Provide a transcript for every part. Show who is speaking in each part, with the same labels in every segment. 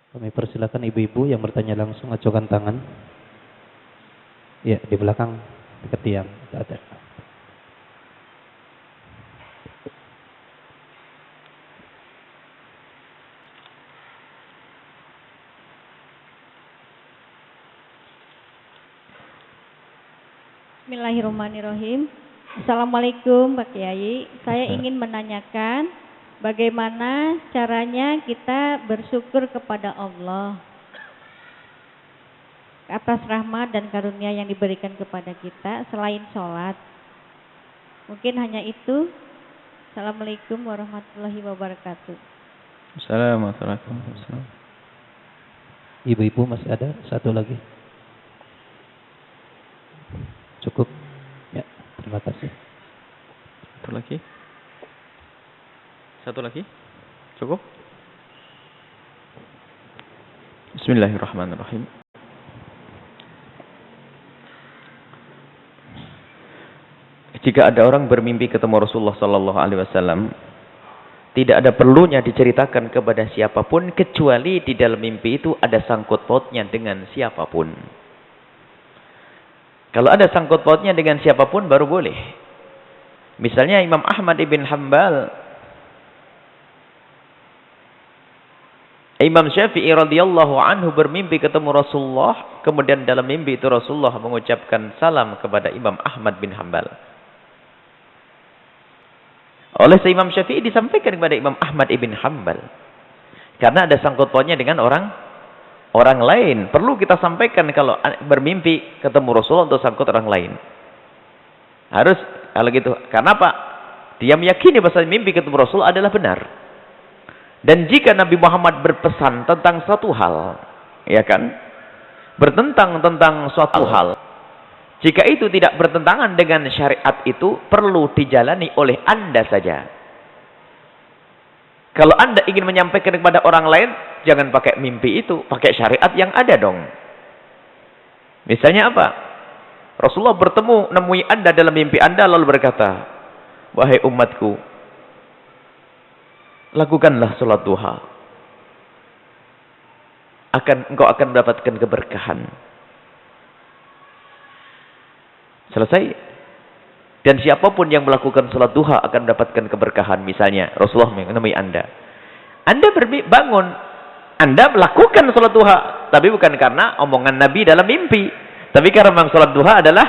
Speaker 1: Kami persilakan ibu-ibu yang bertanya langsung acukan tangan. Ya, di belakang dekat tiang. Ada.
Speaker 2: Bismillahirrahmanirrahim. Assalamualaikum Pak Kiai. Saya ingin menanyakan bagaimana caranya kita bersyukur kepada Allah atas rahmat dan karunia yang diberikan kepada kita selain sholat. Mungkin hanya itu. Assalamualaikum warahmatullahi wabarakatuh.
Speaker 3: Assalamualaikum warahmatullahi wabarakatuh.
Speaker 1: Ibu-ibu masih ada? Satu lagi. Cukup? Ya, terima kasih.
Speaker 3: Satu lagi? Cukup? Bismillahirrahmanirrahim. Jika ada orang bermimpi ketemu Rasulullah sallallahu alaihi wasallam, tidak ada perlunya diceritakan kepada siapapun kecuali di dalam mimpi itu ada sangkut pautnya dengan siapapun. Kalau ada sangkut pautnya dengan siapapun baru boleh. Misalnya Imam Ahmad ibn Hanbal, Imam Syafi'i radhiyallahu anhu bermimpi ketemu Rasulullah, kemudian dalam mimpi itu Rasulullah mengucapkan salam kepada Imam Ahmad bin Hanbal. Oleh Imam Syafi'i disampaikan kepada Imam Ahmad ibn Hanbal. Karena ada sangkut pautnya dengan orang lain. Perlu kita sampaikan kalau bermimpi ketemu Rasulullah untuk sangkut orang lain. Harus kalau gitu. Karena apa? Dia meyakini bahwa mimpi ketemu Rasul adalah benar. Dan jika Nabi Muhammad berpesan tentang suatu hal, ya kan? Bertentang tentang suatu hal. Jika itu tidak bertentangan dengan syariat itu, perlu dijalani oleh Anda saja. Kalau Anda ingin menyampaikan kepada orang lain, jangan pakai mimpi itu, pakai syariat yang ada dong. Misalnya apa? Rasulullah bertemu, nemui Anda dalam mimpi Anda lalu berkata, "Wahai umatku, lakukanlah salat duha. Engkau akan mendapatkan keberkahan." Selesai. Dan siapapun yang melakukan salat duha akan mendapatkan keberkahan. Misalnya Rasulullah menemui Anda. Anda bangun, Anda melakukan salat duha, tapi bukan karena omongan Nabi dalam mimpi, tapi karena memang salat duha adalah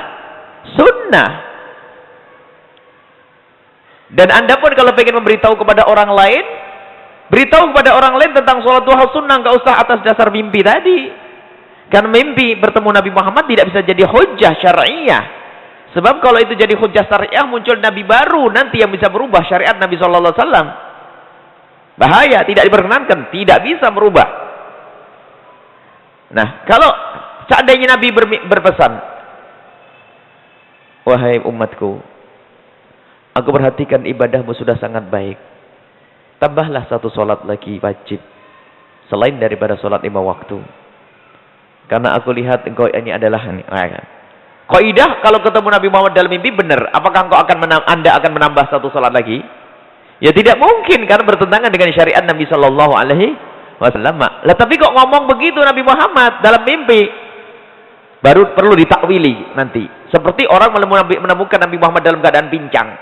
Speaker 3: sunnah. Dan Anda pun kalau ingin memberitahu kepada orang lain, beritahu kepada orang lain tentang salat duha sunnah, enggak usah atas dasar mimpi tadi. Karena mimpi bertemu Nabi Muhammad tidak bisa jadi hujjah syar'iyah. Sebab kalau itu jadi hujjah syariah, muncul Nabi baru nanti yang bisa berubah syariat Nabi SAW. Bahaya, tidak diperkenankan, tidak bisa merubah. Nah, kalau seandainya Nabi berpesan, "Wahai umatku, aku perhatikan ibadahmu sudah sangat baik. Tambahlah satu solat lagi wajib, selain daripada solat 5 waktu. Karena aku lihat engkau ini adalah..." Kaidah kalau ketemu Nabi Muhammad dalam mimpi benar, apakah Anda akan menambah satu salat lagi? Ya tidak mungkin karena bertentangan dengan syariat Nabi sallallahu alaihi wasallam. Lah tapi kok ngomong begitu Nabi Muhammad dalam mimpi? Baru perlu ditakwili nanti. Seperti orang menemukan Nabi Muhammad dalam keadaan pincang.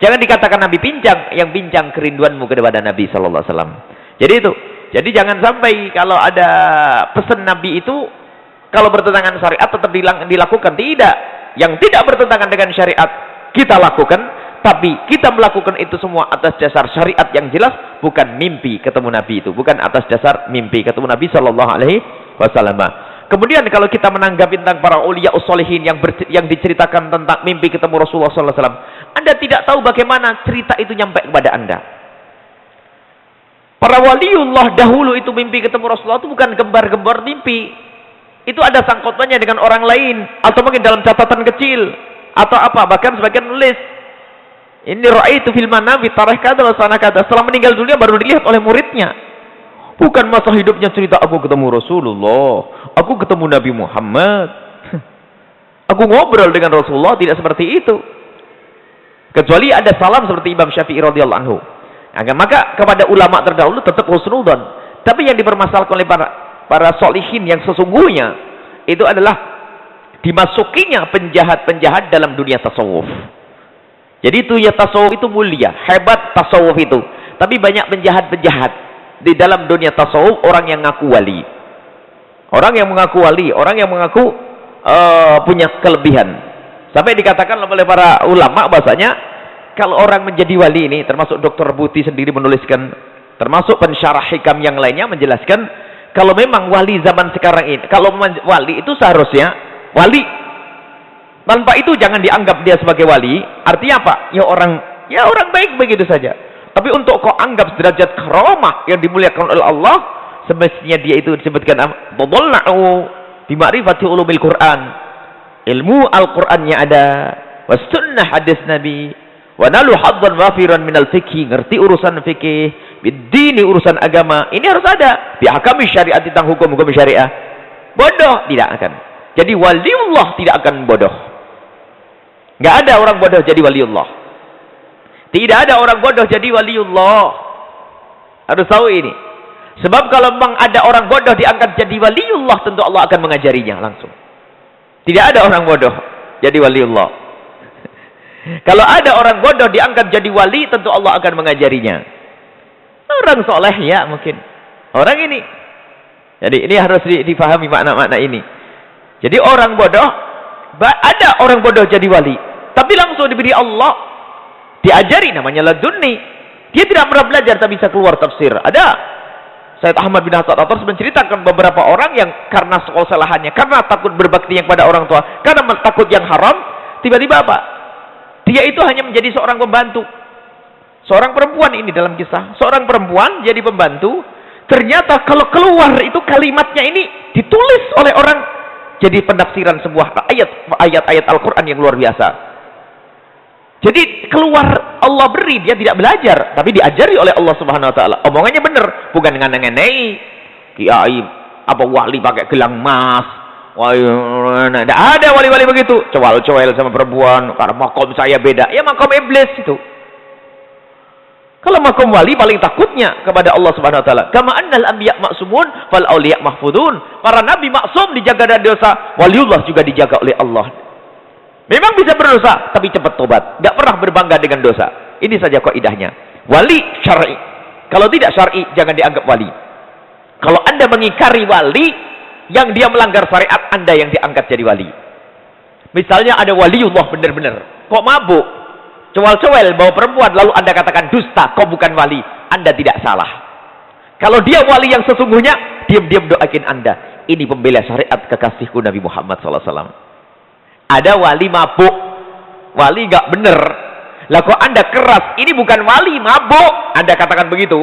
Speaker 3: Jangan dikatakan Nabi pincang, yang pincang kerinduanmu kepada Nabi sallallahu alaihi wasallam. Jadi itu. Jadi jangan sampai kalau ada pesan Nabi itu kalau bertentangan syariat tetap dilakukan. Tidak. Yang tidak bertentangan dengan syariat kita lakukan, tapi kita melakukan itu semua atas dasar syariat yang jelas, bukan mimpi ketemu Nabi itu, bukan atas dasar mimpi ketemu Nabi sallallahu alaihi wasallam. Kemudian kalau kita menanggapi tentang para uliya usholihin yang diceritakan tentang mimpi ketemu Rasulullah sallallahu alaihi wasallam, Anda tidak tahu bagaimana cerita itu nyampe kepada Anda. Para waliullah dahulu itu mimpi ketemu Rasulullah itu bukan gembar-gembar mimpi. Itu ada sangkutannya dengan orang lain, atau mungkin dalam catatan kecil, atau apa, bahkan sebagian nulis, "Ini ra'aitu fil manami tarikh kada wa sana kada." Setelah meninggal dunia baru dilihat oleh muridnya. Bukan masa hidupnya cerita, "Aku ketemu Rasulullah, aku ketemu Nabi Muhammad, aku ngobrol dengan Rasulullah." Tidak seperti itu. Kecuali ada salam seperti Imam Syafi'i radhiyallahu anhu. Maka kepada ulama terdahulu tetap husnudzon. Tapi yang dipermasalahkan oleh para para solihin yang sesungguhnya itu adalah dimasukinya penjahat-penjahat dalam dunia tasawuf. Jadi itu ya, tasawuf itu mulia, hebat tasawuf itu. Tapi banyak penjahat-penjahat di dalam dunia tasawuf, orang yang ngaku wali. Orang yang mengaku wali, orang yang mengaku punya kelebihan. Sampai dikatakan oleh para ulama bahasanya, kalau orang menjadi wali ini, termasuk Dr. Buti sendiri menuliskan, termasuk pensyarah hikam yang lainnya menjelaskan, kalau memang wali zaman sekarang ini, kalau wali itu seharusnya wali, tanpa itu jangan dianggap dia sebagai wali. Artinya apa? Ya orang baik begitu saja. Tapi untuk kau anggap derajat karamah yang dimuliakan oleh Allah, semestinya dia itu disebutkan tadallu bi ma'rifati ulumil Quran. Ilmu Al-Qur'annya ada, was sunnah hadis Nabi, wa nalu hadzan wafiran minal fikih, ngerti urusan fikih, bidini urusan agama. Ini harus ada. Bi ahkami syariat, tentang hukum-hukum syariah. Bodoh tidak akan. Jadi waliullah tidak akan bodoh. Enggak ada orang bodoh jadi waliullah. Tidak ada orang bodoh jadi waliullah. Harus tahu ini. Sebab kalau memang ada orang bodoh diangkat jadi waliullah, tentu Allah akan mengajarinya langsung. Tidak ada orang bodoh jadi waliullah. Kalau ada orang bodoh diangkat jadi wali, tentu Allah akan mengajarinya. Orang soleh ya mungkin. Orang ini. Jadi ini harus difahami makna-makna ini. Jadi orang bodoh, ada orang bodoh jadi wali. Tapi langsung diberi Allah. Diajari, namanya ladunni. Dia tidak pernah belajar tapi bisa keluar tafsir. Ada. Sayyid Ahmad bin Hasan At-Tars menceritakan beberapa orang yang karena kesalahannya, karena takut berbakti kepada orang tua, karena takut yang haram, tiba-tiba apa? Dia itu hanya menjadi seorang pembantu. Seorang perempuan ini dalam kisah. Seorang perempuan jadi pembantu. Ternyata kalau keluar itu kalimatnya ini ditulis oleh orang. Jadi penafsiran sebuah ayat-ayat Al-Quran yang luar biasa. Jadi keluar Allah beri, dia tidak belajar, tapi diajari oleh Allah Subhanahu Wa Taala. Omongannya benar, bukan ngenai kiai apa wali pakai gelang emas. Tidak ada wali-wali begitu, cowel-cowel sama perempuan karena makom saya beda. Ya makom iblis itu. Kalau makom wali paling takutnya kepada Allah Subhanahu Wa Taala. Kama annal anbiya ma'sumun fal auliya mahfudun. Para nabi maksum dijaga dari dosa, waliullah juga dijaga oleh Allah. Memang bisa berdosa, tapi cepat tobat. Tidak pernah berbangga dengan dosa. Ini saja kaidahnya. Wali syar'i. Kalau tidak syar'i, jangan dianggap wali. Kalau Anda mengingkari wali, yang dia melanggar syariat, Anda yang diangkat jadi wali. Misalnya ada waliullah benar-benar. Kok mabuk? Cowel-cowel bawa perempuan, lalu Anda katakan dusta, kau bukan wali. Anda tidak salah. Kalau dia wali yang sesungguhnya, diam-diam doakin Anda. Ini pembela syariat kekasihku Nabi Muhammad SAW. Ada wali mabuk, wali gak bener. Lah kok Anda keras, ini bukan wali, mabuk. Anda katakan begitu,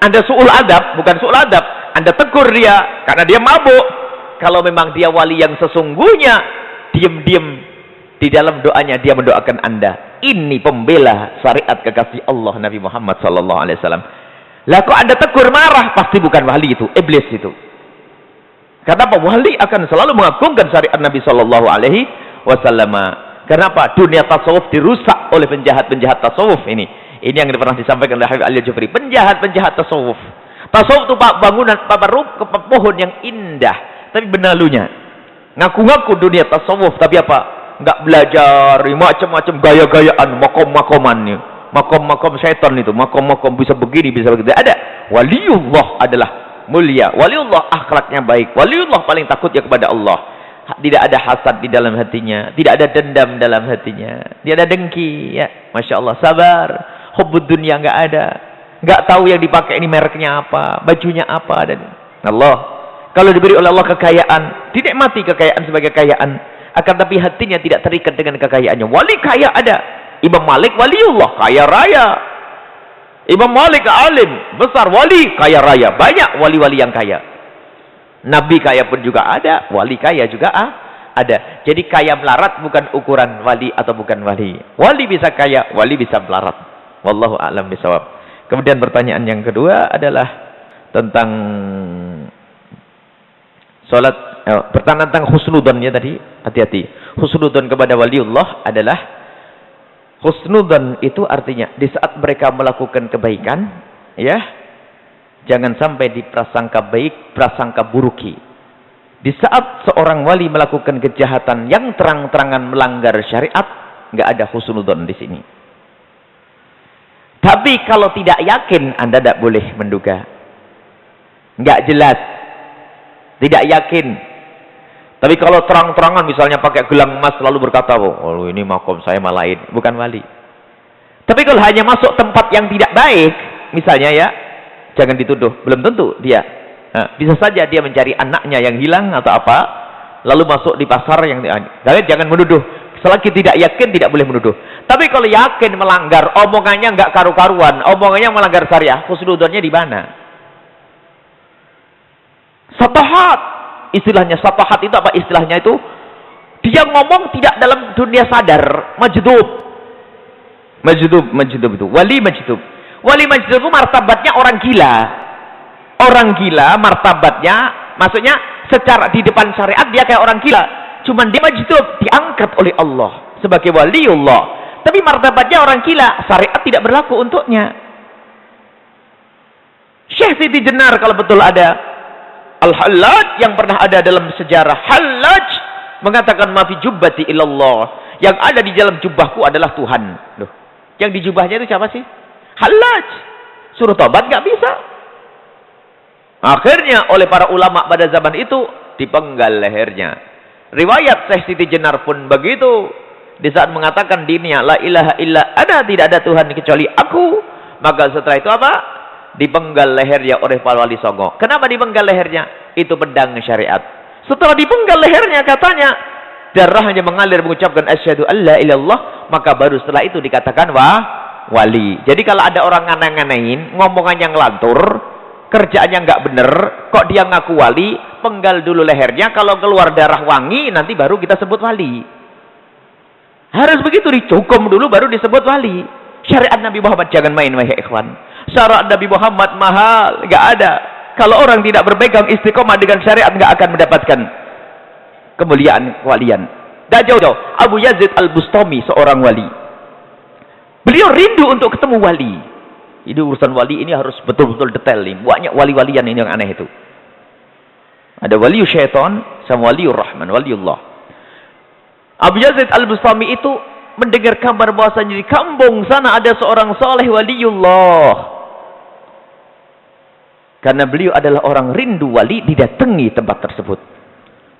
Speaker 3: Anda su'ul adab, bukan su'ul adab. Anda tegur dia, karena dia mabuk. Kalau memang dia wali yang sesungguhnya, diam-diam di dalam doanya dia mendoakan Anda. Ini pembela syariat kekasih Allah Nabi Muhammad SAW. Lah kok Anda tegur marah, pasti bukan wali itu, iblis itu. Kenapa? Wali akan selalu mengagungkan syariat Nabi SAW. Kenapa? Dunia tasawuf dirusak oleh penjahat-penjahat tasawuf ini. Ini yang pernah disampaikan oleh Habib Al-Jufri. Penjahat-penjahat tasawuf. Tasawuf itu bangunan pohon yang indah, tapi benalunya. Ngaku-ngaku dunia tasawuf, tapi apa? Nggak belajar, macam-macam gaya-gayaan, makom-makomannya. Makom-makom setan itu, makom-makom bisa begini, bisa begitu. Ada. Waliullah adalah mulia. Waliullah akhlaknya baik. Waliullah paling takutnya kepada Allah. Tidak ada hasad di dalam hatinya, tidak ada dendam dalam hatinya, tidak ada dengki, ya, masya Allah, sabar. Hubbud dunia nggak ada, nggak tahu yang dipakai ini mereknya apa, bajunya apa, dan Allah. Kalau diberi oleh Allah kekayaan, dinikmati kekayaan sebagai kekayaan, akan tapi hatinya tidak terikat dengan kekayaannya. Wali kaya ada, Imam Malik waliullah kaya raya, Imam Malik alim besar, wali kaya raya, banyak wali-wali yang kaya. Nabi kaya pun juga ada, wali kaya juga ada. Jadi kaya melarat bukan ukuran wali atau bukan wali. Wali bisa kaya, wali bisa melarat. Wallahu a'lam bishawab. Kemudian pertanyaan yang kedua adalah tentang salat, pertanyaan tentang husnudzon ya tadi. Hati-hati. Husnudzon kepada waliullah adalah, husnudzon itu artinya di saat mereka melakukan kebaikan, ya, Jangan sampai diprasangka baik, prasangka buruki. Di saat seorang wali melakukan kejahatan yang terang-terangan melanggar syariat, nggak ada husnudzon di sini. Tapi kalau tidak yakin, Anda tidak boleh menduga. Nggak jelas, tidak yakin. Tapi kalau terang-terangan, misalnya pakai gelang emas lalu berkata, oh ini makom saya malain, bukan wali. Tapi kalau hanya masuk tempat yang tidak baik, misalnya ya, jangan dituduh, belum tentu dia. Nah, bisa saja dia mencari anaknya yang hilang atau apa, lalu masuk di pasar yang kalian jangan menuduh. Selagi tidak yakin tidak boleh menuduh. Tapi kalau yakin melanggar, omongannya nggak karu-karuan, omongannya melanggar syariah, husnudzonnya di mana? Satahat, istilahnya satahat itu apa istilahnya itu? Dia ngomong tidak dalam dunia sadar, majdub itu, wali majdub. Wali majdub itu martabatnya orang gila. Orang gila martabatnya, maksudnya secara di depan syariat dia kayak orang gila. Cuman dia majdub, diangkat oleh Allah sebagai waliullah. Tapi martabatnya orang gila, syariat tidak berlaku untuknya. Syekh Siti Jenar kalau betul ada, Al-Hallaj yang pernah ada dalam sejarah, Hallaj mengatakan ma fi jubbati illallah. Yang ada di dalam jubahku adalah Tuhan. Loh, yang di jubahnya itu siapa sih? Hallaj. Suruh tobat nggak bisa. Akhirnya oleh para ulama pada zaman itu dipenggal lehernya. Riwayat Syekh Siti Jenar pun begitu. Di saat mengatakan dirinya la ilaha illa ana, tidak ada Tuhan kecuali aku. Maka setelah itu apa? Dipenggal lehernya oleh para wali songo. Kenapa dipenggal lehernya? Itu pedang syariat. Setelah dipenggal lehernya katanya darahnya mengalir mengucapkan asyhadu alla ilallah, maka baru setelah itu dikatakan wali. Jadi kalau ada orang nganeng-nganein, ngomongannya ngelantur, kerjaannya nggak bener, kok dia ngaku wali, penggal dulu lehernya, kalau keluar darah wangi, nanti baru kita sebut wali. Harus begitu, dicukum dulu baru disebut wali. Syariat Nabi Muhammad jangan main, wahai ikhwan. Syariat Nabi Muhammad mahal, nggak ada. Kalau orang tidak berpegang istiqomah dengan syariat, nggak akan mendapatkan kemuliaan kewalian. Dah jauh-jauh, Abu Yazid Al-Bustami seorang wali. Beliau rindu untuk ketemu wali. Ini urusan wali ini harus betul-betul detail nih. Banyak wali-walian ini yang aneh itu. Ada wali syaitan sama waliur rahman, waliullah. Abu Yazid Al-Bustami itu mendengar kabar bahwasanya di kampung sana ada seorang saleh waliullah. Karena beliau adalah orang rindu wali, didatangi tempat tersebut.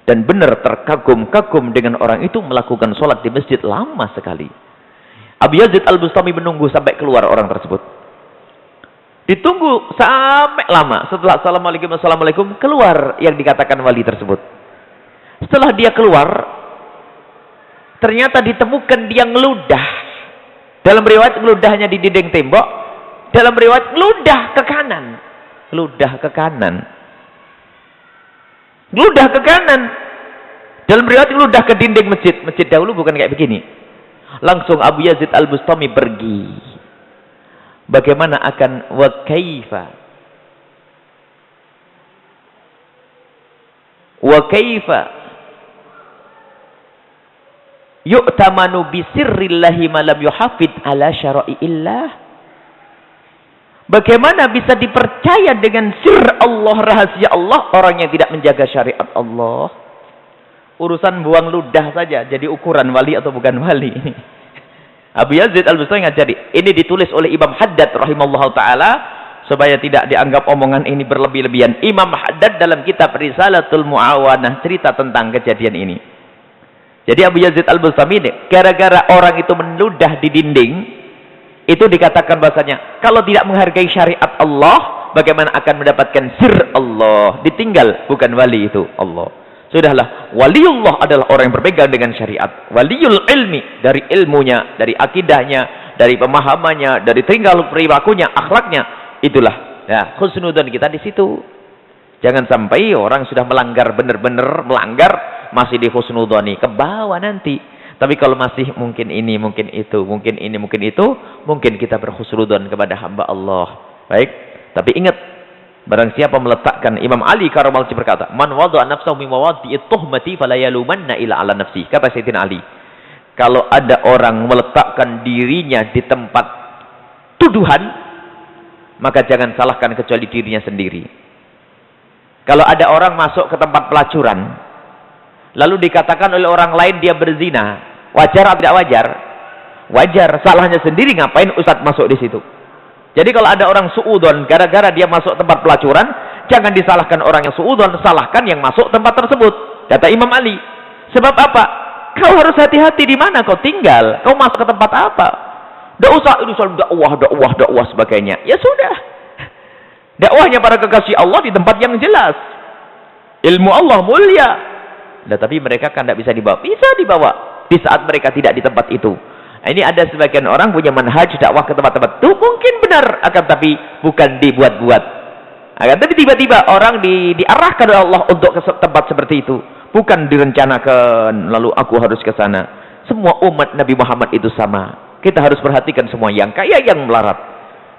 Speaker 3: Dan benar terkagum-kagum dengan orang itu melakukan sholat di masjid lama sekali. Abu Yazid Al-Bustami menunggu sampai keluar orang tersebut. Ditunggu sampai lama. Setelah assalamualaikum keluar yang dikatakan wali tersebut. Setelah dia keluar, ternyata ditemukan dia ngeludah. Dalam riwayat ngeludahnya di dinding tembok, dalam riwayat ngeludah ke kanan. Ngeludah ke kanan. Ngeludah ke kanan. Dalam riwayat ngeludah ke dinding masjid. Masjid dahulu bukan kayak begini. Langsung Abu Yazid Al-Bustami pergi. Bagaimana akan wa kaifa yu'tamanu bi sirrillahi ma lam yuhafid ala syara'iillah. Bagaimana bisa dipercaya dengan sir Allah, rahasia Allah, orang yang tidak menjaga syariat Allah? Urusan buang ludah saja jadi ukuran wali atau bukan wali ini. Abu Yazid Al-Bustami ngajari. Ini ditulis oleh Imam Haddad rahimahullah ta'ala supaya tidak dianggap omongan ini berlebih-lebihan. Imam Haddad dalam kitab Risalatul Mu'awanah cerita tentang kejadian ini. Jadi Abu Yazid Al-Bustami ini gara-gara orang itu meludah di dinding, itu dikatakan bahasanya kalau tidak menghargai syariat Allah, bagaimana akan mendapatkan sir Allah? Ditinggal, bukan wali itu Allah. Sudahlah, waliullah adalah orang yang berpegang dengan syariat. Waliul ilmi, dari ilmunya, dari akidahnya, dari pemahamannya, dari tingkah perilakunya, akhlaknya. Itulah ya, husnudzon kita di situ. Jangan sampai orang sudah melanggar, benar-benar melanggar, masih di husnudzoni, ke bawah nanti. Tapi kalau masih mungkin ini, mungkin itu, mungkin ini, mungkin itu, mungkin kita berhusnudzon kepada hamba Allah. Baik, tapi ingat, barang siapa meletakkan, Imam Ali karamallahu wajhahu berkata, man wada'a nafsahu min mawadi'it tuhmati fala yalumanna illa 'ala nafsi. Kata Sayyidina Ali, kalau ada orang meletakkan dirinya di tempat tuduhan, maka jangan salahkan kecuali dirinya sendiri. Kalau ada orang masuk ke tempat pelacuran, lalu dikatakan oleh orang lain dia berzina, wajar atau tidak wajar? Wajar. Salahnya sendiri, ngapain Ustadz masuk di situ? Jadi kalau ada orang suudon gara-gara dia masuk tempat pelacuran, jangan disalahkan orang yang suudon, salahkan yang masuk tempat tersebut. Kata Imam Ali. Sebab apa? Kau harus hati-hati di mana kau tinggal. Kau masuk ke tempat apa? Tidak usah ini soal dakwah sebagainya. Ya sudah. Dakwahnya para kekasih Allah di tempat yang jelas. Ilmu Allah mulia. Nah, tapi mereka kan tidak bisa dibawa. Bisa dibawa di saat mereka tidak di tempat itu. Ini ada sebagian orang punya manhaj dakwah ke tempat-tempat itu mungkin benar, akan tapi bukan dibuat-buat. Akan tapi tiba-tiba orang diarahkan oleh Allah untuk ke tempat seperti itu, bukan direncanakan lalu aku harus ke sana. Semua umat Nabi Muhammad itu sama. Kita harus perhatikan semua, yang kaya, yang melarat,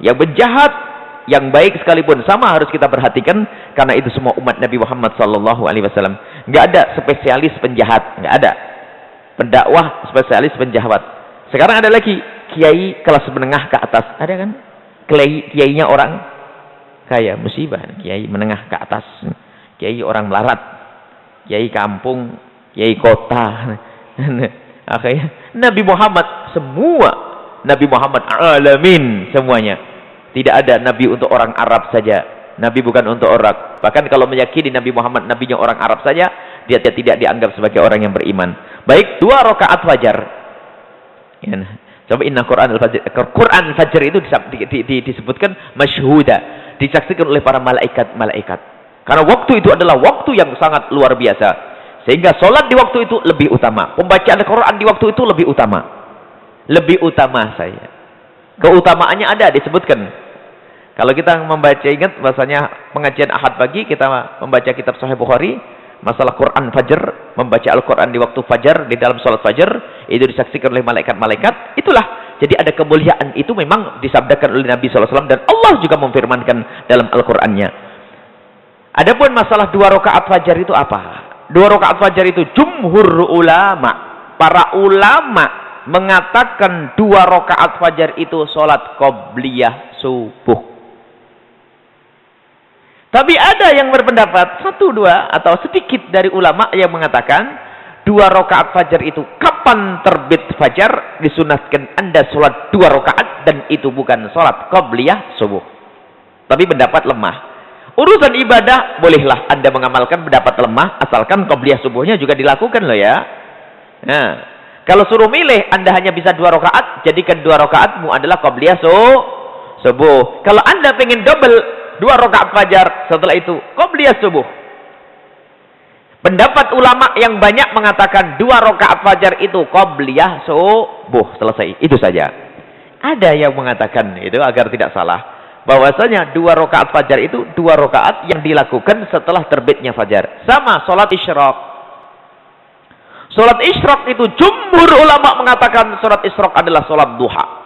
Speaker 3: yang penjahat, yang baik sekalipun sama harus kita perhatikan, karena itu semua umat Nabi Muhammad sallallahu alaihi wasallam. Enggak ada spesialis penjahat, enggak ada. Pendakwah spesialis penjahat. Sekarang ada lagi kiai kelas menengah ke atas, ada kan? Kiainya orang kaya, musibah. Kiai menengah ke atas, kiai orang melarat, kiai kampung, kiai kota. Akhirnya Nabi Muhammad semua, Nabi Muhammad alamin semuanya. Tidak ada nabi untuk orang Arab saja. Nabi bukan untuk orang. Bahkan kalau meyakini Nabi Muhammad nabinya orang Arab saja, dia tidak dianggap sebagai orang yang beriman. Baik 2 rakaat fajar. Ya, coba inna Quran Fajr itu disebutkan masyhuda, disaksikan oleh para malaikat. Karena waktu itu adalah waktu yang sangat luar biasa, sehingga sholat di waktu itu lebih utama, pembacaan Al-Quran di waktu itu lebih utama saya. Keutamaannya ada disebutkan. Kalau kita membaca, ingat bahasanya pengajian Ahad pagi kita membaca kitab Sahih Bukhari, masalah Quran Fajr, membaca Al-Quran di waktu Fajar, di dalam sholat Fajar, itu disaksikan oleh malaikat-malaikat. Itulah, jadi ada kemuliaan itu memang disabdakan oleh Nabi SAW, dan Allah juga memfirmankan dalam Al-Qurannya. Adapun masalah 2 rakaat Fajar itu apa? 2 rakaat Fajar itu jumhur ulama, para ulama mengatakan 2 rakaat Fajar itu sholat qobliyah subuh. Tapi ada yang berpendapat 1, 2 atau sedikit dari ulama yang mengatakan 2 rakaat fajar itu kapan terbit fajar disunatkan Anda sholat 2 rakaat, dan itu bukan sholat qobliyah subuh. Tapi pendapat lemah. Urusan ibadah bolehlah Anda mengamalkan pendapat lemah, asalkan qobliyah subuhnya juga dilakukan loh ya. Nah, kalau suruh milih Anda hanya bisa 2 rakaat, jadikan 2 rakaatmu adalah qobliyah subuh. Kalau Anda pengen double 2 rakaat fajar, setelah itu qobliyah subuh. Pendapat ulama yang banyak mengatakan 2 rakaat fajar itu qobliyah subuh, selesai, itu saja. Ada yang mengatakan itu agar tidak salah, bahwasanya 2 rakaat fajar itu 2 rakaat yang dilakukan setelah terbitnya fajar. Sama sholat isyraq. Sholat isyraq itu jumhur ulama mengatakan sholat isyraq adalah sholat duha.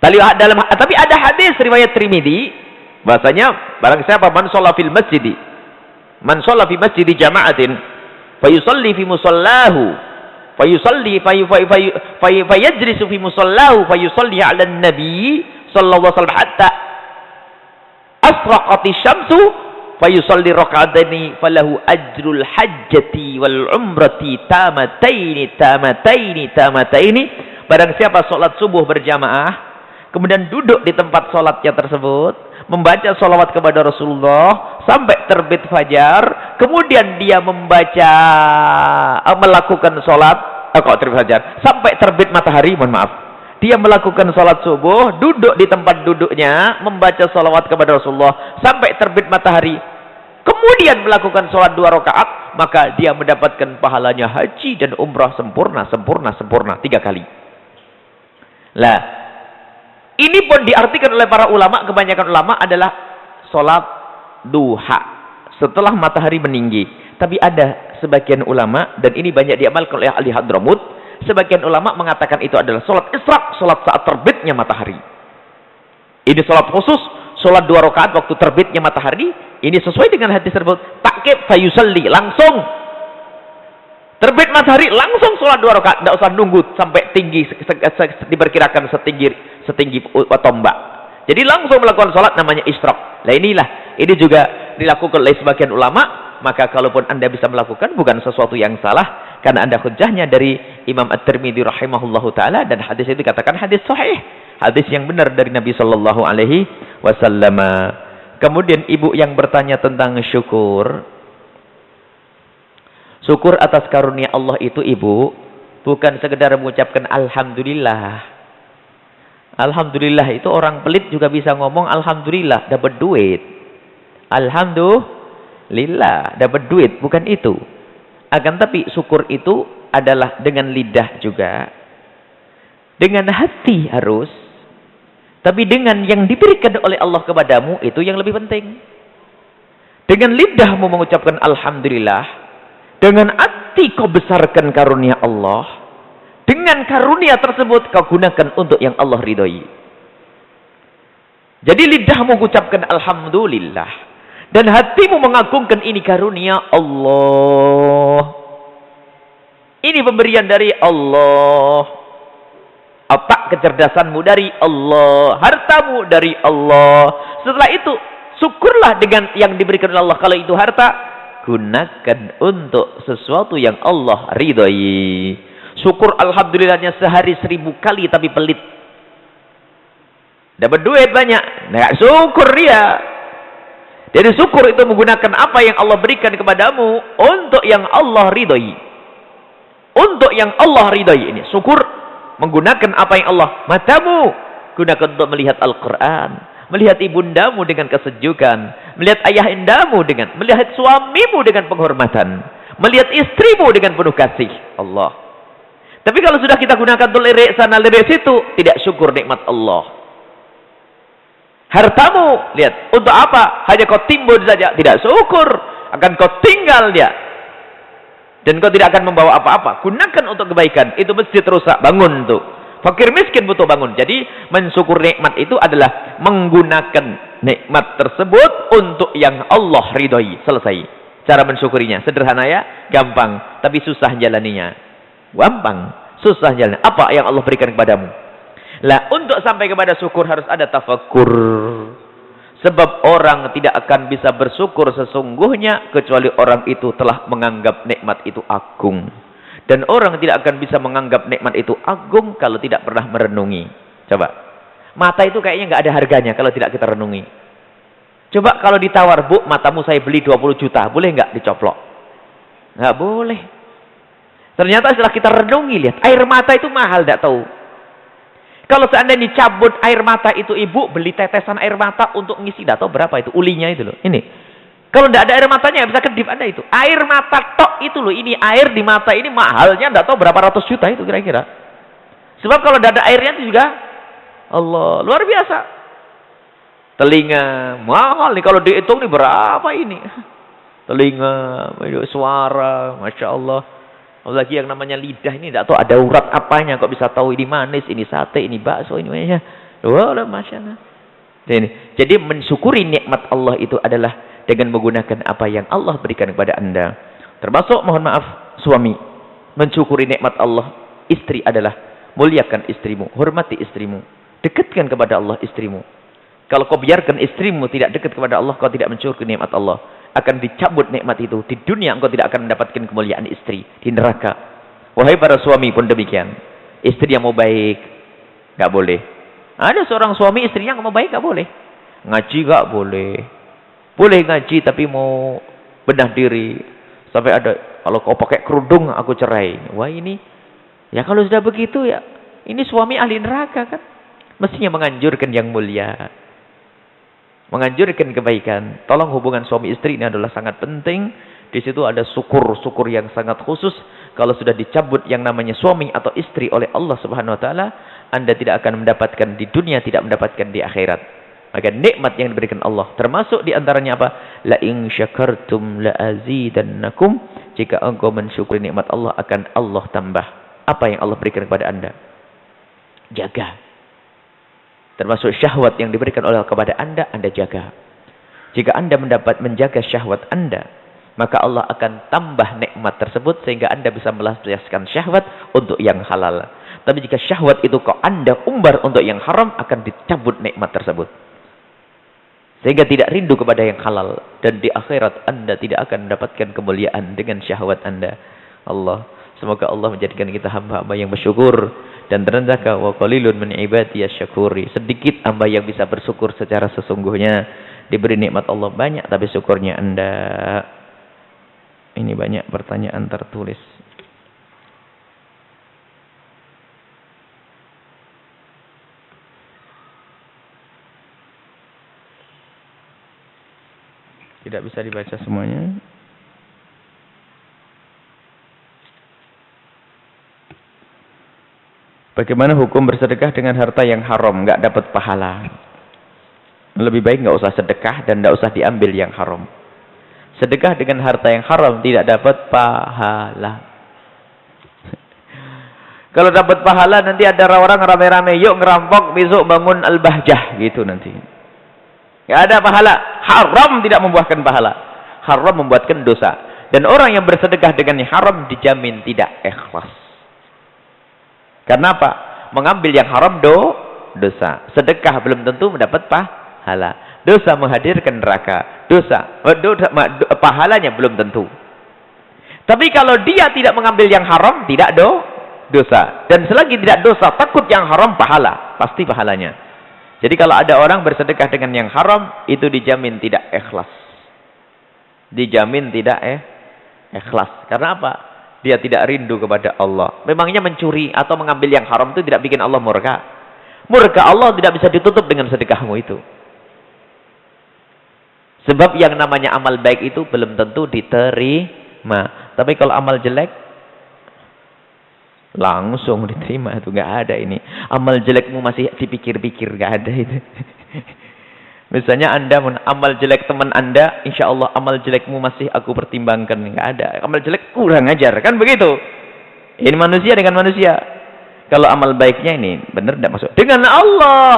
Speaker 3: Tapi ada hadis riwayat Tirmidzi, bahasanya barang siapa man shalla fil masjidi jama'atin fayusalli fi musallahu fayajlisu fi musallahu fayusalli 'ala an-nabi sallallahu alaihi wasallam hatta asraqati syamsu fayusalli rak'ataini falahu ajrul hajjati wal umrati tamataini. Barang siapa salat subuh berjamaah kemudian duduk di tempat sholatnya tersebut, membaca sholawat kepada Rasulullah sampai terbit fajar, kemudian dia melakukan sholat, terbit fajar, sampai terbit matahari, dia melakukan sholat subuh, duduk di tempat duduknya, membaca sholawat kepada Rasulullah sampai terbit matahari, kemudian melakukan sholat 2 rakaat, maka dia mendapatkan pahalanya haji dan umrah sempurna 3 kali. Lah, ini pun diartikan oleh para ulama, kebanyakan ulama adalah sholat duha setelah matahari meninggi. Tapi ada sebagian ulama, dan ini banyak diamalkan oleh ahli Hadramut, sebagian ulama mengatakan itu adalah sholat isyraq, sholat saat terbitnya matahari. Ini sholat khusus, sholat 2 rakaat waktu terbitnya matahari. Ini sesuai dengan hadis tersebut, takib fayusalli, langsung Terbit matahari langsung sholat 2 rakaat, tidak usah nunggu sampai tinggi, diperkirakan setinggi tombak. Jadi langsung melakukan sholat namanya isyraq. Nah ini juga dilakukan oleh sebagian ulama. Maka kalaupun anda bisa melakukan bukan sesuatu yang salah, karena anda hujjahnya dari Imam At-Tirmidzi rahimahullahu taala, dan hadis itu dikatakan hadis sahih, hadis yang benar dari Nabi sallallahu alaihi wasallam. Kemudian ibu yang bertanya tentang syukur. Syukur atas karunia Allah itu, ibu, bukan sekedar mengucapkan alhamdulillah. Alhamdulillah itu orang pelit juga bisa ngomong alhamdulillah, dapat duit. Alhamdulillah, dapat duit, bukan itu. Akan tapi syukur itu adalah dengan lidah juga. Dengan hati harus. Tapi dengan yang diberikan oleh Allah kepadamu, itu yang lebih penting. Dengan lidahmu mengucapkan alhamdulillah. Dengan hati kau besarkan karunia Allah. Dengan karunia tersebut kau gunakan untuk yang Allah ridhoi. Jadi lidahmu mengucapkan alhamdulillah. Dan hatimu mengagungkan ini karunia Allah. Ini pemberian dari Allah. Otak kecerdasanmu dari Allah. Hartamu dari Allah. Setelah itu, syukurlah dengan yang diberikan oleh Allah. Kalau itu harta, gunakan untuk sesuatu yang Allah ridhoi. Syukur alhamdulillahnya sehari 1000 kali tapi pelit. Dapat duit banyak, nggak syukur dia. Jadi syukur itu menggunakan apa yang Allah berikan kepadamu untuk yang Allah ridhoi. Untuk yang Allah ridhoi ini. Syukur menggunakan apa yang Allah. Matamu gunakan untuk melihat Al-Quran. Melihat ibundamu dengan kesejukan, melihat ayahandamu melihat suamimu dengan penghormatan, melihat istrimu dengan penuh kasih Allah. Tapi kalau sudah kita gunakan untuk lirik sana lirik situ, tidak syukur nikmat Allah. Hartamu, lihat, untuk apa? Hanya kau timbun saja, tidak syukur, akan kau tinggal dia. Dan kau tidak akan membawa apa-apa. Gunakan untuk kebaikan, itu masjid rusak, bangun tuh. Fakir miskin butuh bangun. Jadi mensyukur nikmat itu adalah menggunakan nikmat tersebut untuk yang Allah ridhoi. Selesai. Cara mensyukurinya sederhana ya, gampang, tapi susah jalaninya. Gampang, susah jalan. Apa yang Allah berikan kepadamu? Lah, untuk sampai kepada syukur harus ada tafakkur. Sebab orang tidak akan bisa bersyukur sesungguhnya kecuali orang itu telah menganggap nikmat itu agung. Dan orang tidak akan bisa menganggap nikmat itu agung kalau tidak pernah merenungi. Coba. Mata itu kayaknya nggak ada harganya kalau tidak kita renungi. Coba kalau ditawar, Bu, matamu saya beli 20 juta. Boleh nggak dicoplok? Nggak boleh. Ternyata setelah kita renungi, lihat. Air mata itu mahal, nggak tahu. Kalau seandainya dicabut air mata itu, ibu beli tetesan air mata untuk ngisi. Nggak tahu berapa itu, ulinya itu loh. Ini. Kalau tidak ada air matanya, bisa kedip Anda itu. Air mata tok itu loh. Ini air di mata ini mahalnya tidak tahu berapa ratus juta itu kira-kira. Sebab kalau tidak ada airnya itu juga, Allah, luar biasa. Telinga, mahal nih. Kalau dihitung nih berapa ini. Telinga, suara, Masya Allah. Lagi yang namanya lidah ini tidak tahu ada urat apanya. Kok bisa tahu ini manis, ini sate, ini bakso, ini macam. Wah, Masya Allah. Jadi mensyukuri nikmat Allah itu adalah dengan menggunakan apa yang Allah berikan kepada Anda. Termasuk, mohon maaf, suami. Mensyukuri nikmat Allah. Istri adalah muliakan istrimu. Hormati istrimu. Dekatkan kepada Allah istrimu. Kalau kau biarkan istrimu tidak dekat kepada Allah, kau tidak mensyukuri nikmat Allah. Akan dicabut nikmat itu. Di dunia engkau tidak akan mendapatkan kemuliaan istri. Di neraka. Wahai para suami pun demikian. Istri yang mau baik, nggak boleh. Ada seorang suami istrinya nggak mau baik, nggak boleh. Ngaji nggak boleh. Boleh ngaji tapi mau bedah diri. Sampai ada, kalau kau pakai kerudung aku cerai. Wah ini, ya kalau sudah begitu ya, ini suami ahli neraka kan. Mestinya menganjurkan yang mulia. Menganjurkan kebaikan. Tolong hubungan suami istri ini adalah sangat penting. Di situ ada syukur yang sangat khusus. Kalau sudah dicabut yang namanya suami atau istri oleh Allah Subhanahu wa taala, Anda tidak akan mendapatkan di dunia, tidak mendapatkan di akhirat. Maka nikmat yang diberikan Allah termasuk di antaranya apa? La in syakartum la azidannakum. Jika engkau mensyukuri nikmat Allah, akan Allah tambah. Apa yang Allah berikan kepada Anda? Jaga. Termasuk syahwat yang diberikan oleh kepada Anda jaga. Jika Anda menjaga syahwat Anda, maka Allah akan tambah nikmat tersebut sehingga Anda bisa melampiaskan syahwat untuk yang halal. Tapi jika syahwat itu kok Anda umbar untuk yang haram, akan dicabut nikmat tersebut. Sehingga tidak rindu kepada yang halal. Dan di akhirat Anda tidak akan mendapatkan kemuliaan dengan syahwat Anda. Allah, semoga Allah menjadikan kita hamba-hamba yang bersyukur. Dan ternyata wa qalilun min ibadiyas syakuri. Sedikit hamba yang bisa bersyukur secara sesungguhnya. Diberi nikmat Allah banyak, tapi syukurnya Anda. Ini banyak pertanyaan tertulis. Tidak bisa dibaca semuanya. Bagaimana hukum bersedekah dengan harta yang haram, nggak dapat pahala? Lebih baik nggak usah sedekah dan nggak usah diambil yang haram. Sedekah dengan harta yang haram tidak dapat pahala. Kalau dapat pahala nanti ada orang rame-rame, yuk ngerampok besok bangun Al-Bahjah gitu nanti. Nggak ada pahala. Haram tidak membuahkan pahala. Haram membuatkan dosa. Dan orang yang bersedekah dengan yang haram dijamin tidak ikhlas. Karena apa? Mengambil yang haram dosa. Sedekah belum tentu mendapat pahala. Dosa menghadirkan neraka. Pahalanya belum tentu. Tapi kalau dia tidak mengambil yang haram, tidak dosa. Dan selagi tidak dosa, takut yang haram, pahala. Pasti pahalanya. Jadi kalau ada orang bersedekah dengan yang haram, itu dijamin tidak ikhlas. Dijamin tidak ikhlas. Karena apa? Dia tidak rindu kepada Allah. Memangnya mencuri atau mengambil yang haram itu tidak bikin Allah murka. Murka Allah tidak bisa ditutup dengan sedekahmu itu. Sebab yang namanya amal baik itu belum tentu diterima. Tapi kalau amal jelek, langsung diterima. Itu nggak ada ini. Amal jelekmu masih dipikir-pikir, nggak ada itu. Misalnya Anda amal jelek teman Anda, insya Allah amal jelekmu masih aku pertimbangkan, nggak ada. Amal jelek kurang ajar, kan begitu? Ini manusia dengan manusia. Kalau amal baiknya ini benar tidak masuk. Dengan Allah,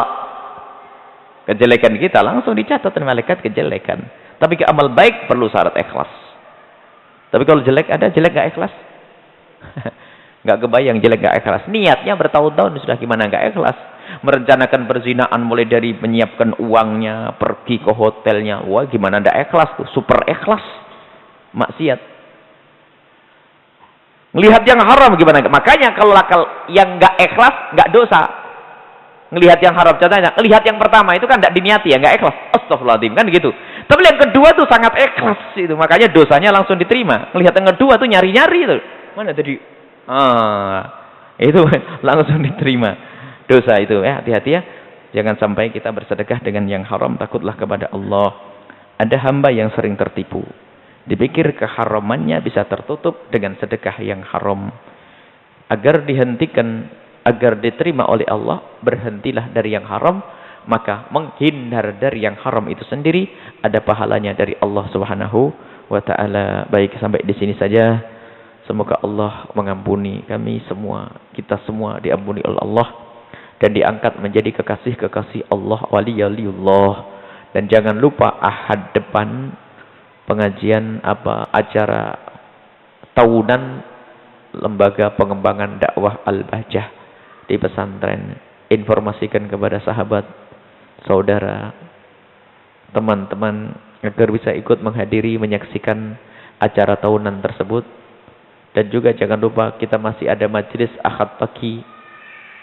Speaker 3: kejelekan kita langsung dicatat oleh malaikat kejelekan. Tapi ke amal baik perlu syarat ikhlas. Tapi kalau jelek ada jelek nggak ikhlas? Nggak kebayang jelek nggak ikhlas. Niatnya bertahun-tahun sudah gimana nggak ikhlas. Merencanakan perzinaan mulai dari menyiapkan uangnya, pergi ke hotelnya. Wah gimana nggak ikhlas tuh. Super ikhlas. Maksiat. Melihat yang haram gimana? Makanya kalau yang nggak ikhlas nggak dosa. Ngelihat yang haram, contohnya, lihat yang pertama itu kan tidak diniati ya, nggak ikhlas. Astagfirullahaladzim, kan gitu. Tapi yang kedua tuh sangat ikhlas itu, makanya dosanya langsung diterima. Ngelihat yang kedua tuh nyari-nyari itu. Mana tadi? Itu langsung diterima dosa itu. Hati-hati ya, jangan sampai kita bersedekah dengan yang haram. Takutlah kepada Allah. Ada hamba yang sering tertipu. Dipikir keharamannya bisa tertutup dengan sedekah yang haram. Agar dihentikan, agar diterima oleh Allah, berhentilah dari yang haram, maka menghindar dari yang haram itu sendiri ada pahalanya dari Allah Subhanahu wa taala. Baik, sampai di sini saja. Semoga Allah mengampuni kami semua, kita semua diampuni oleh Allah dan diangkat menjadi kekasih-kekasih Allah, wali-waliullah. Dan jangan lupa Ahad depan pengajian acara tahunan Lembaga Pengembangan Dakwah Al-Bahjah di pesantren. Informasikan kepada sahabat, saudara, teman-teman agar bisa ikut menghadiri, menyaksikan acara tahunan tersebut. Dan juga jangan lupa kita masih ada majelis Ahad pagi,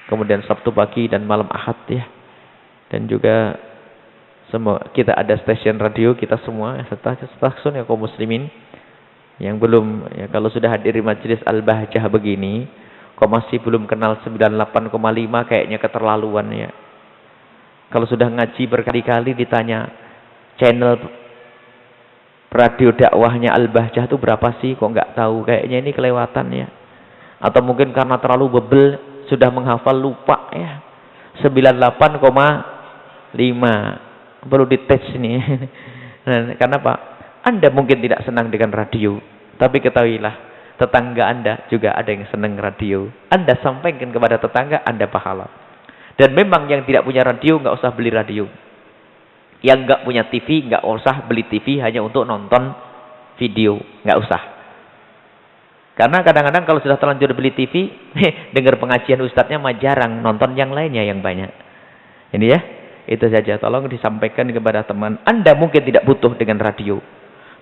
Speaker 3: kemudian Sabtu pagi dan malam Ahad ya. Dan juga semua kita ada stasiun radio kita semua, stasiun ya kaum muslimin yang belum ya, kalau sudah hadiri majelis Al-Bahjah begini kok masih belum kenal 98,5 kayaknya keterlaluan ya. Kalau sudah ngaji berkali-kali ditanya channel radio dakwahnya Al-Bahjah itu berapa sih, kok nggak tahu, kayaknya ini kelewatan ya. Atau mungkin karena terlalu bebel sudah menghafal lupa ya. 98,5 perlu dites nih. Nah, karena apa? Anda mungkin tidak senang dengan radio, tapi ketahuilah tetangga Anda juga ada yang senang radio. Anda sampaikan kepada tetangga, Anda pahala. Dan memang yang tidak punya radio nggak usah beli radio. Yang nggak punya TV nggak usah beli TV hanya untuk nonton video, nggak usah. Karena kadang-kadang kalau sudah terlanjur beli TV, dengar pengajian ustadznya mah jarang, nonton yang lainnya yang banyak. Ini ya, itu saja. Tolong disampaikan kepada teman. Anda mungkin tidak butuh dengan radio,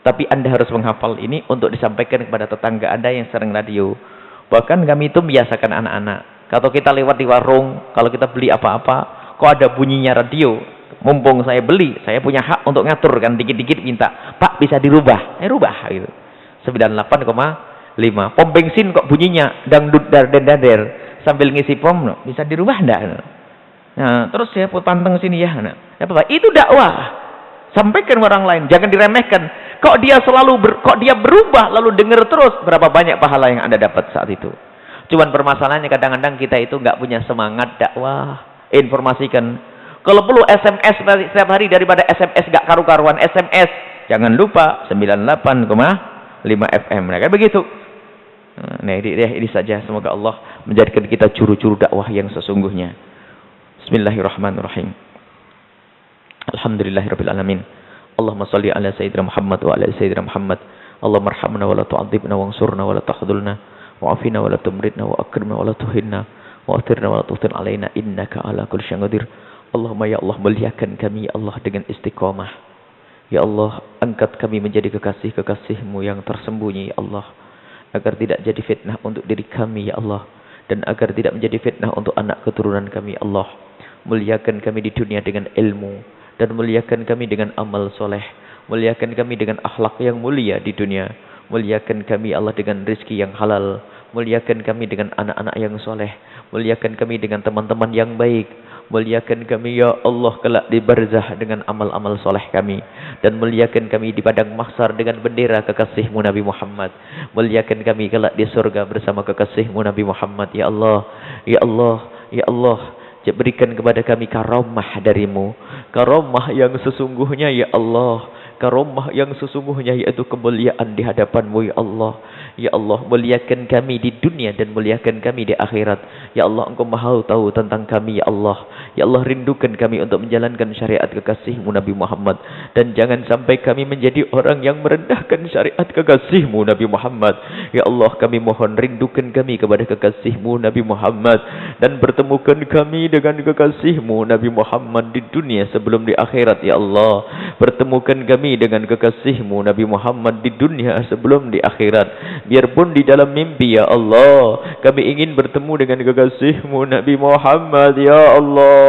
Speaker 3: tapi Anda harus menghafal ini untuk disampaikan kepada tetangga Anda yang sering radio. Bahkan kami itu biasakan anak-anak. Kalau kita lewat di warung, kalau kita beli apa-apa, kok ada bunyinya radio. Mumpung saya beli, saya punya hak untuk ngatur kan, dikit-dikit minta, Pak bisa dirubah. Rubah gitu. 98,5. Pom bensin kok bunyinya dangdut dader sambil ngisi pom, no. Bisa dirubah enggak? Nah, terus saya panteng sini ya. Nah, apa? Itu dakwah. Sampaikan orang lain, jangan diremehkan. Kok dia kok dia berubah lalu dengar terus, berapa banyak pahala yang Anda dapat saat itu. Cuman permasalahannya kadang-kadang kita itu nggak punya semangat dakwah. Informasikan. Kalau perlu SMS setiap hari daripada SMS nggak karu-karuan, SMS jangan lupa 98,5 FM. Nah, kan begitu. Nah, ini saja. Semoga Allah menjadikan kita juru-juru dakwah yang sesungguhnya. Bismillahirrahmanirrahim. Alhamdulillahirabbil alamin. Allahumma shalli ala sayyidina Muhammad wa ala sayyidina Muhammad. Allahumma arhamna wa la tu'adzibna wansurna wa la takhdhulna wa'afina wa la tumritna wa akrimna wa la tuhinna wa athirna wa la tuhtin alaina innaka ala kulli syai'in qadir. Allahumma ya Allah, muliakan kami ya Allah dengan istiqamah. Ya Allah, angkat kami menjadi kekasih-kekasih-Mu yang tersembunyi ya Allah, agar tidak jadi fitnah untuk diri kami ya Allah, dan agar tidak menjadi fitnah untuk anak keturunan kami ya Allah. Muliakan kami di dunia dengan ilmu, dan muliakan kami dengan amal soleh. Muliakan kami dengan akhlak yang mulia di dunia. Muliakan kami Allah dengan rezeki yang halal. Muliakan kami dengan anak-anak yang soleh. Muliakan kami dengan teman-teman yang baik. Muliakan kami ya Allah kelak di barzah dengan amal-amal soleh kami. Dan muliakan kami di padang mahsyar dengan bendera kekasih-Mu Nabi Muhammad. Muliakan kami kelak di surga bersama kekasih-Mu Nabi Muhammad. Ya Allah, ya Allah, ya Allah, berikan kepada kami karamah dari-Mu. Karamah yang sesungguhnya ya Allah. Karamah yang sesungguhnya, yaitu kemuliaan di hadapan-Mu ya Allah. Ya Allah, muliakan kami di dunia dan muliakan kami di akhirat. Ya Allah, Engkau Maha tahu tentang kami ya Allah. Ya Allah, rindukan kami untuk menjalankan syariat kekasih-Mu Nabi Muhammad, dan jangan sampai kami menjadi orang yang merendahkan syariat kekasih-Mu Nabi Muhammad. Ya Allah, kami mohon rindukan kami kepada kekasih-Mu Nabi Muhammad, dan pertemukan kami dengan kekasih-Mu Nabi Muhammad di dunia sebelum di akhirat ya Allah. Pertemukan kami dengan kekasih-Mu Nabi Muhammad di dunia sebelum di akhirat. Biarpun di dalam mimpi ya Allah, kami ingin bertemu dengan kekasih-Mu Nabi Muhammad ya Allah.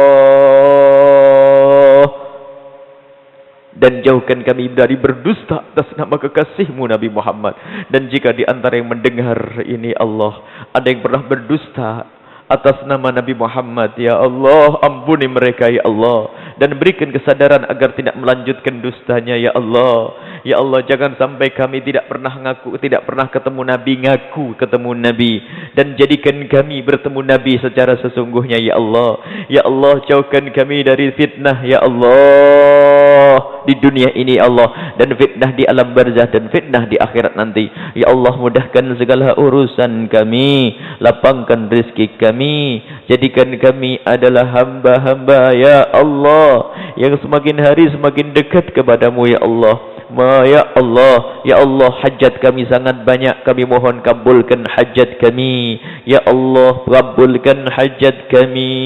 Speaker 3: Dan jauhkan kami dari berdusta atas nama kekasih-Mu Nabi Muhammad. Dan jika di antara yang mendengar ini Allah, ada yang pernah berdusta atas nama Nabi Muhammad ya Allah, ampuni mereka ya Allah, dan berikan kesadaran agar tidak melanjutkan dustanya ya Allah. Ya Allah, jangan sampai kami tidak pernah ketemu Nabi, ngaku ketemu Nabi, dan jadikan kami bertemu Nabi secara sesungguhnya ya Allah. Ya Allah, jauhkan kami dari fitnah ya Allah di dunia ini Allah, dan fitnah di alam barzah, dan fitnah di akhirat nanti. Ya Allah, mudahkan segala urusan kami, lapangkan rezeki kami, jadikan kami adalah hamba-hamba ya Allah yang semakin hari semakin dekat kepadamu ya Allah. Ya Allah, ya Allah, hajat kami sangat banyak, kami mohon kabulkan hajat kami ya Allah, kabulkan hajat kami.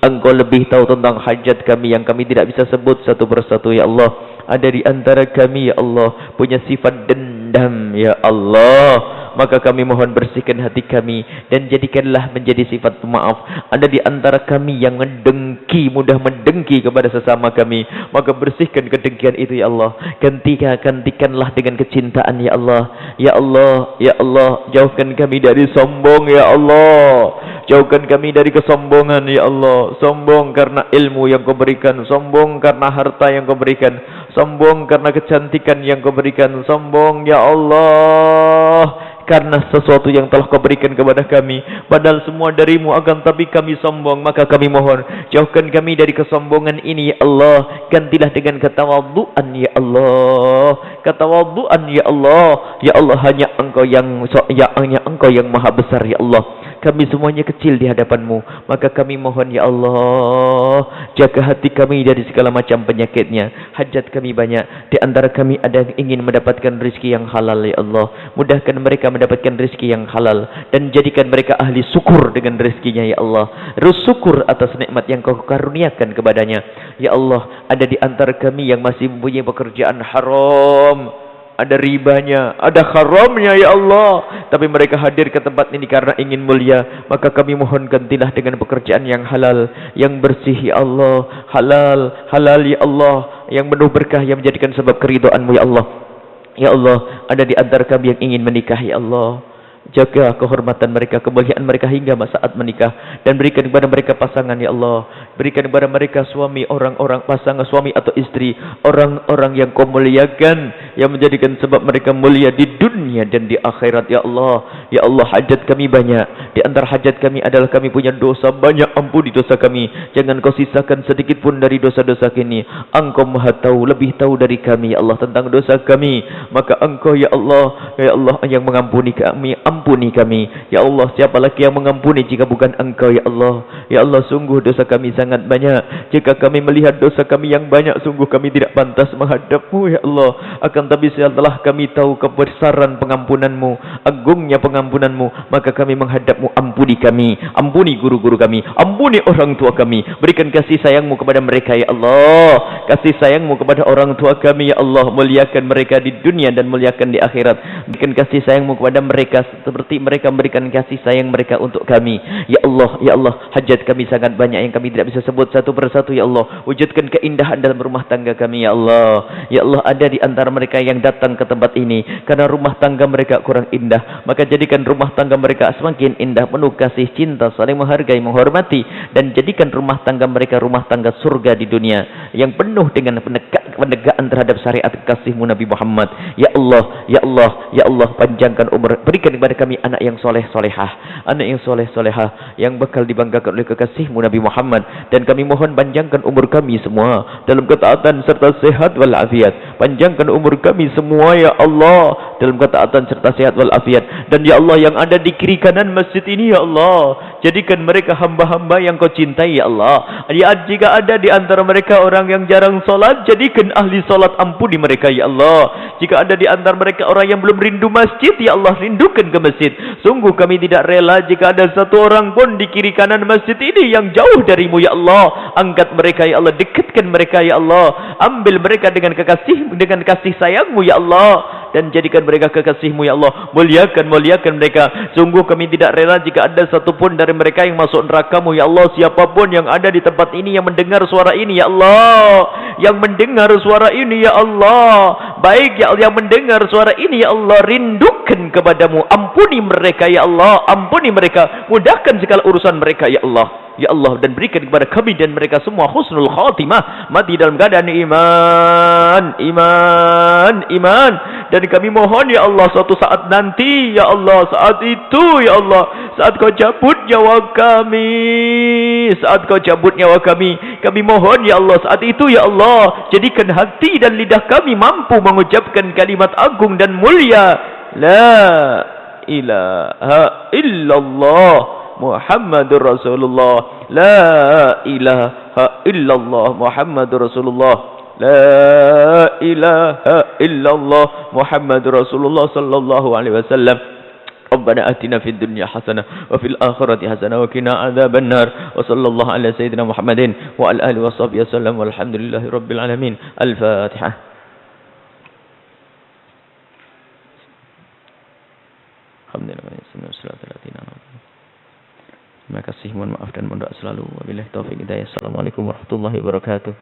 Speaker 3: Engkau lebih tahu tentang hajat kami yang kami tidak bisa sebut satu persatu ya Allah. Ada di antara kami ya Allah punya sifat dendam ya Allah, maka kami mohon bersihkan hati kami dan jadikanlah menjadi sifat pemaaf. Ada di antara kami yang mendengki, mudah mendengki kepada sesama kami, maka bersihkan kedengkian itu ya Allah. Gantikanlah dengan kecintaan ya Allah. Ya Allah, ya Allah, jauhkan kami dari sombong ya Allah. Jauhkan kami dari kesombongan ya Allah. Sombong karena ilmu yang Kau berikan, sombong karena harta yang Kau berikan, sombong karena kecantikan yang Kau berikan, sombong ya Allah karena sesuatu yang telah Kau berikan kepada kami, padahal semua dari-Mu, akan tapi kami sombong. Maka kami mohon jauhkan kami dari kesombongan ini ya Allah. Gantilah dengan ketawadhuan ya Allah, ketawadhuan ya Allah. Ya Allah, hanya Engkau yang Maha besar ya Allah. Kami semuanya kecil di hadapan-Mu. Maka kami mohon ya Allah, jaga hati kami dari segala macam penyakitnya. Hajat kami banyak. Di antara kami ada yang ingin mendapatkan rezeki yang halal ya Allah. Mudahkan mereka mendapatkan rezeki yang halal. Dan jadikan mereka ahli syukur dengan rezekinya ya Allah. Syukur atas nikmat yang Kau karuniakan kepadanya. Ya Allah, ada di antara kami yang masih mempunyai pekerjaan haram, ada ribanya, ada haramnya ya Allah, tapi mereka hadir ke tempat ini karena ingin mulia. Maka kami mohon gantilah dengan pekerjaan yang halal, yang bersih ya Allah, halal ya Allah, yang penuh berkah, yang menjadikan sebab keridhaan-Mu ya Allah. Ya Allah, ada di antara kami yang ingin menikah ya Allah. Jaga kehormatan mereka, kemuliaan mereka hingga saat menikah, dan berikan kepada mereka pasangan ya Allah. Berikan kepada mereka suami, orang-orang pasangan suami atau istri, orang-orang yang Kau muliakan, yang menjadikan sebab mereka mulia di dunia dan di akhirat ya Allah. Ya Allah, hajat kami banyak. Di antara hajat kami adalah kami punya dosa banyak. Ampuni dosa kami. Jangan Kau sisakan sedikit pun dari dosa-dosa kini. Engkau Maha tahu, lebih tahu dari kami ya Allah tentang dosa kami. Maka Engkau ya Allah yang mengampuni kami. Ampuni kami ya Allah. Siapa lagi yang mengampuni jika bukan Engkau ya Allah. Ya Allah, sungguh dosa kami sangat banyak. Jika kami melihat dosa kami yang banyak, sungguh kami tidak pantas menghadap-Mu ya Allah. Akan tapi setelah kami tahu kebesaran pengampunan-Mu, agungnya pengampunan-Mu, maka kami menghadap-Mu. Ampuni kami, ampuni guru-guru kami, ampuni orang tua kami. Berikan kasih sayang-Mu kepada mereka ya Allah. Kasih sayang-Mu kepada orang tua kami ya Allah. Muliakan mereka di dunia dan muliakan di akhirat. Berikan kasih sayang-Mu kepada mereka seperti mereka memberikan kasih sayang mereka untuk kami ya Allah. Hajat kami sangat banyak yang kami tidak bisa sebut satu persatu ya Allah. Wujudkan keindahan dalam rumah tangga kami ya Allah. Ya Allah, ada di antara mereka yang datang ke tempat ini karena rumah tangga mereka kurang indah, maka jadikan rumah tangga mereka semakin indah, penuh kasih, cinta, saling menghargai, menghormati, dan jadikan rumah tangga mereka rumah tangga surga di dunia yang penuh dengan penegakan terhadap syariat kasih-Mu Nabi Muhammad. Ya Allah, panjangkan umur. Berikan kepada kami anak yang soleh solehah, anak yang soleh solehah, yang bakal dibanggakan oleh kekasih-Mu Nabi Muhammad. Dan kami mohon panjangkan umur kami semua dalam ketaatan serta sehat walafiat. Panjangkan umur kami semua ya Allah dalam ketaatan serta sehat walafiat. Dan ya Allah, yang ada di kiri kanan masjid ini ya Allah, jadikan mereka hamba-hamba yang Kau cintai ya Allah. Jika ada di antara mereka orang yang jarang solat, jadikan ahli solat. Ampuni mereka ya Allah. Jika ada di antara mereka orang yang belum rindu masjid ya Allah, rindukan ke masjid. Sungguh kami tidak rela jika ada satu orang pun di kiri kanan masjid ini yang jauh dari-Mu ya Allah. Angkat mereka ya Allah, dekatkan mereka ya Allah. Ambil mereka dengan kasih sayang-Mu ya Allah, dan jadikan mereka kekasih-Mu ya Allah. Muliakan mereka. Sungguh kami tidak rela jika ada satu pun dari mereka yang masuk neraka-Mu ya Allah. Siapapun yang ada di tempat ini yang mendengar suara ini ya Allah, yang mendengar suara ini ya Allah, baik ya Allah, yang mendengar suara ini ya Allah, rindukan kepada-Mu. Ampuni mereka ya Allah, ampuni mereka, mudahkan segala urusan mereka ya Allah. Ya Allah, dan berikan kepada kami dan mereka semua husnul khatimah, mati dalam keadaan iman. Dan kami mohon ya Allah, suatu saat nanti ya Allah, saat itu ya Allah, saat Kau cabut nyawa kami, kami mohon ya Allah, saat itu ya Allah, jadikan hati dan lidah kami mampu mengucapkan kalimat agung dan mulia, la ilaha illallah Muhammadur Rasulullah. La ilaha illallah Muhammadur Rasulullah. La ilaha illallah Muhammadur Rasulullah sallallahu alaihi wasallam. Rabbana atina fid dunya hasanah wa fil akhirati hasanah wa qina adzabannar. Wa sallallahu ala sayyidina Muhammadin wa ala alihi washabbihi wasallam walhamdulillahi rabbil alamin. Al-Fatihah. Terima kasih, mohon maaf dan mohon doa selalu. Wabillahi taufiq hidayah. Assalamualaikum warahmatullahi wabarakatuh.